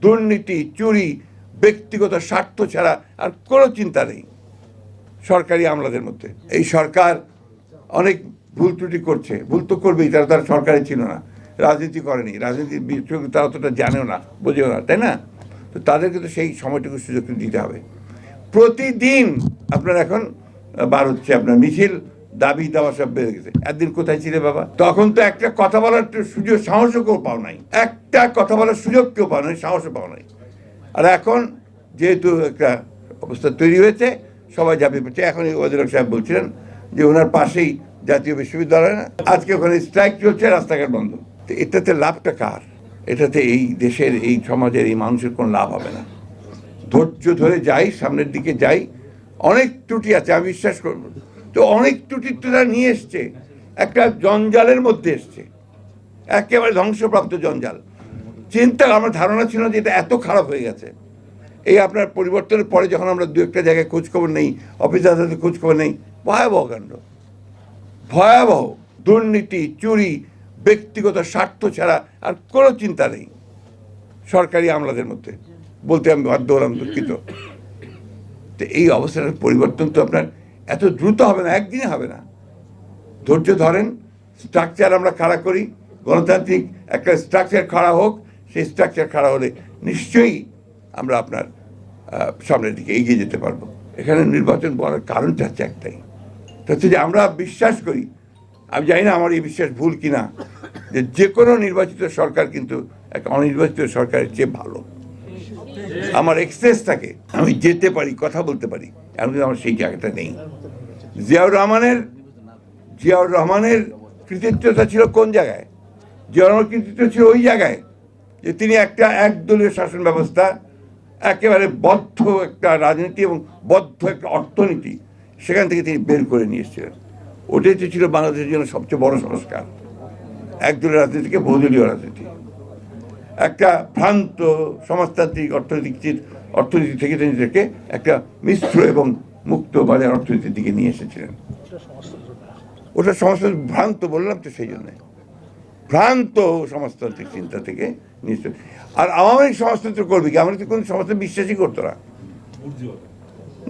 দুর্নীতি, চুরি, ব্যক্তিগত স্বার্থ ছাড়া আর কোনো চিন্তা নেই সরকারি আমলাদের মধ্যে। এই সরকার অনেক ভুল ত্রুটি করছে, ভুল তো করবেই, তারা সরকারে ছিল না, রাজনীতি করেনি, রাজনীতির বিষয়ে তারা অতটা জানেও না, বোঝেও না, তাই না? তো তাদেরকে তো সেই সময়টুকু সুযোগ দিতে হবে। প্রতিদিন আপনার এখন বার হচ্ছে আপনার মিছিল, দাবি দাওয়া সব বেড়ে গেছে। একদিন কোথায় ছিলে বাবা? তখন তো একটা কথা বলার সুযোগ, সাহসও কেউ পাও নাই, একটা কথা বলার সুযোগ কেউ পাও নাই, সাহসও পাও নাই। আর এখন যেহেতু একটা অবস্থা তৈরি হয়েছে, সবাই ঝাঁপিয়ে পড়ছে। এখন ওয়াজির সাহেব বলছিলেন যে ওনার পাশেই জাতীয় বিশ্ববিদ্যালয়, না আজকে ওখানে স্ট্রাইক চলছে, রাস্তাঘাট বন্ধ। তো এটাতে লাভটা কার? এটাতে এই দেশের, এই সমাজের, এই মানুষের কোনো লাভ হবে না। ধৈর্য ধরে যাই, সামনের দিকে যাই। অনেক ত্রুটি আছে, আমি বিশ্বাস করব, তো অনেক ত্রুটি তো তারা নিয়ে এসছে, একটা জঞ্জালের মধ্যে এসছে, একেবারে ধ্বংসপ্রাপ্ত জঞ্জাল। চিন্তা, আমার ধারণা ছিল যে এটা এত খারাপ হয়ে গেছে। এই আপনার পরিবর্তনের পরে যখন আমরা দু একটা জায়গায় খোঁজখবর নেই, অফিস আদালতে খোঁজখবর নেই, ভয়াবহ কাণ্ড, ভয়াবহ দুর্নীতি, চুরি, ব্যক্তিগত স্বার্থ ছাড়া আর কোনো চিন্তা নেই সরকারি আমলাদের মধ্যে। বলতে আমি বাধ্য হলাম, দুঃখিত। তো এই অবস্থার পরিবর্তন তো আপনার এত দ্রুত হবে না, একদিনে হবে না। ধৈর্য ধরেন, স্ট্রাকচার আমরা খাড়া করি, গণতান্ত্রিক একটা স্ট্রাকচার খাড়া হোক। সেই স্ট্রাকচার খাড়া হলে নিশ্চয়ই আমরা আপনার সামনের দিকে এগিয়ে যেতে পারবো। এখানে নির্বাচন বলার কারণটা হচ্ছে একটাই, হচ্ছে যে আমরা বিশ্বাস করি, আমি জানি না আমার এই বিশ্বাস ভুল কিনা, যে কোনো নির্বাচিত সরকার কিন্তু একটা অনির্বাচিত সরকারের চেয়ে ভালো। আমার এক্সেস থাকে, আমি যেতে পারি, কথা বলতে পারি, এমন কিন্তু আমার সেই জায়গাটা নেই। জিয়াউর রহমানের কৃতিত্বটা ছিল কোন জায়গায়? জিয়াউর রহমানের কৃতিত্ব ছিল ওই জায়গায় যে তিনি একটা একদলীয় শাসন ব্যবস্থা, একেবারে বদ্ধ একটা রাজনীতি এবং বদ্ধ একটা অর্থনীতি, সেখান থেকে তিনি বের করে নিয়ে এসেছিলেন। ওটাই তো ছিল বাংলাদেশের জন্য সবচেয়ে বড় সংস্কার, একদলীয় রাজনীতিকে বহুদলীয় রাজনীতি। একটা ভ্রান্ত সমাজতান্ত্রিক অর্থনীতি থেকে তিনি একটা মিশ্র এবং মুক্ত বাজার অর্থনীতির দিকে নিয়ে এসেছিলেন। ওটা সমাজতন্ত্র ভ্রান্ত বললাম তো, সেই জন্য ভ্রান্ত সমাজতান্ত্রিক চিন্তা থেকে নিয়ে। আর আওয়ামী লীগ সমাজতন্ত্র করবে কি? আমরা তো কোনো সমাজতন্ত্র বিশ্বাসই করতো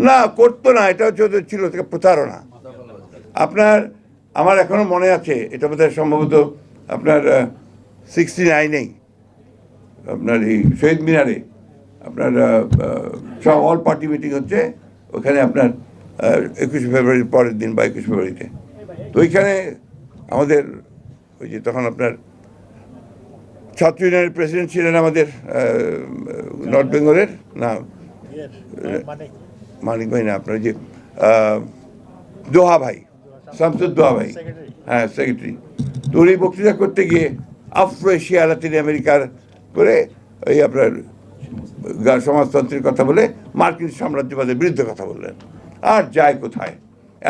না, করতো না। এটা হচ্ছে ছিল থেকে প্রতারণা। আপনার, আমার এখনো মনে আছে, এটা বোধহয় সম্ভবত আপনার 69-এই আপনার এই শহীদ মিনারে আপনার সব অল পার্টি মিটিং হচ্ছে ওখানে আপনার 21শে ফেব্রুয়ারির পরের দিন বা 21শে ফেব্রুয়ারিতে। তো ওইখানে আমাদের ওই যে তখন আপনার ছাত্র ইউনিয়নের প্রেসিডেন্ট ছিলেন আমাদের নর্থ বেঙ্গলের, না মানিক ভাই না, আপনার যে দোহা ভাই, শামসুদ্দোহা ভাই, হ্যাঁ সেক্রেটারি। তো উনি বক্তৃতা করতে গিয়ে আফ্রো এশিয়া লাতিন আমেরিকার করে এই আপনার সমাজতন্ত্রের কথা বলে মার্কিন সাম্রাজ্যবাদের বিরুদ্ধে কথা বললেন। আর যায় কোথায়,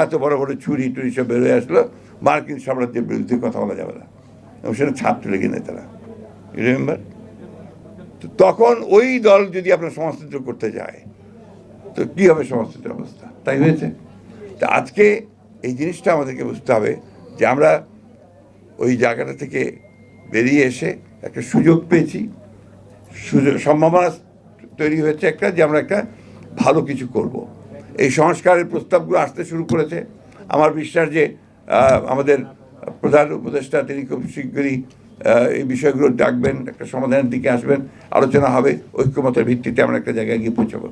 এত বড় বড় চুরি টুরি সব বেরোয় আসলো, মার্কিন সাম্রাজ্যের বিরুদ্ধে কথা বলা যাবে না, এবং সেটা ছাত্রলীগের নেতারা, রিমেম্বার? তো তখন ওই দল যদি আপনার সমাজতন্ত্র করতে যায় তো কী হবে সমাজতন্ত্রের অবস্থা? তাই হয়েছে। তা আজকে এই জিনিসটা আমাদেরকে বুঝতে হবে যে আমরা ওই জায়গাটা থেকে বেরিয়ে এসে একটা সুযোগ পেয়েছি, সম্ভাবনা তৈরি হয়েছে একটা, যে আমরা একটা ভালো কিছু করব। এই সংস্কারের প্রস্তাবগুলো আসতে শুরু করেছে। আমার বিশ্বাস যে আমাদের প্রধান উপদেষ্টা তিনি খুব শীঘ্রই এই বিষয়গুলো ডাকবেন, একটা সমাধানের দিকে আসবেন, আলোচনা হবে, ঐক্যমতের ভিত্তিতে আমরা একটা জায়গায় গিয়ে পৌঁছাবো।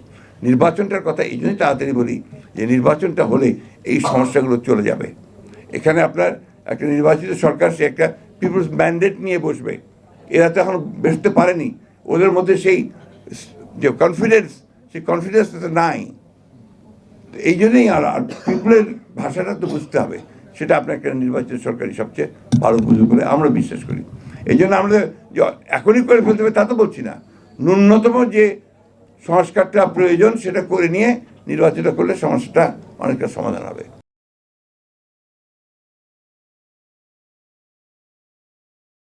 নির্বাচনটার কথা এই জন্যই তাড়াতাড়ি বলি যে নির্বাচনটা হলে এই সমস্যাগুলো চলে যাবে। এখানে আপনার একটা নির্বাচিত সরকার, সে একটা পিপলস ম্যান্ডেট নিয়ে বসবে। এরা তো এখন বসতে পারেনি, ওদের মধ্যে সেই যে কনফিডেন্স, সেই কনফিডেন্সটা নাই। এই জন্যই আর পিপলের ভাষাটা তো বুঝতে হবে, সেটা আপনার একটা নির্বাচিত সরকারি সবচেয়ে ভালো বুঝে বলে আমরা বিশ্বাস করি। এই জন্য আমরা যে এখনই করে ফেলতে হবে তা তো বলছি না, ন্যূনতম যে সংস্কারটা প্রয়োজন সেটা করে নিয়ে নির্বাচিত করলে সমস্যাটা অনেকটা সমাধান হবে।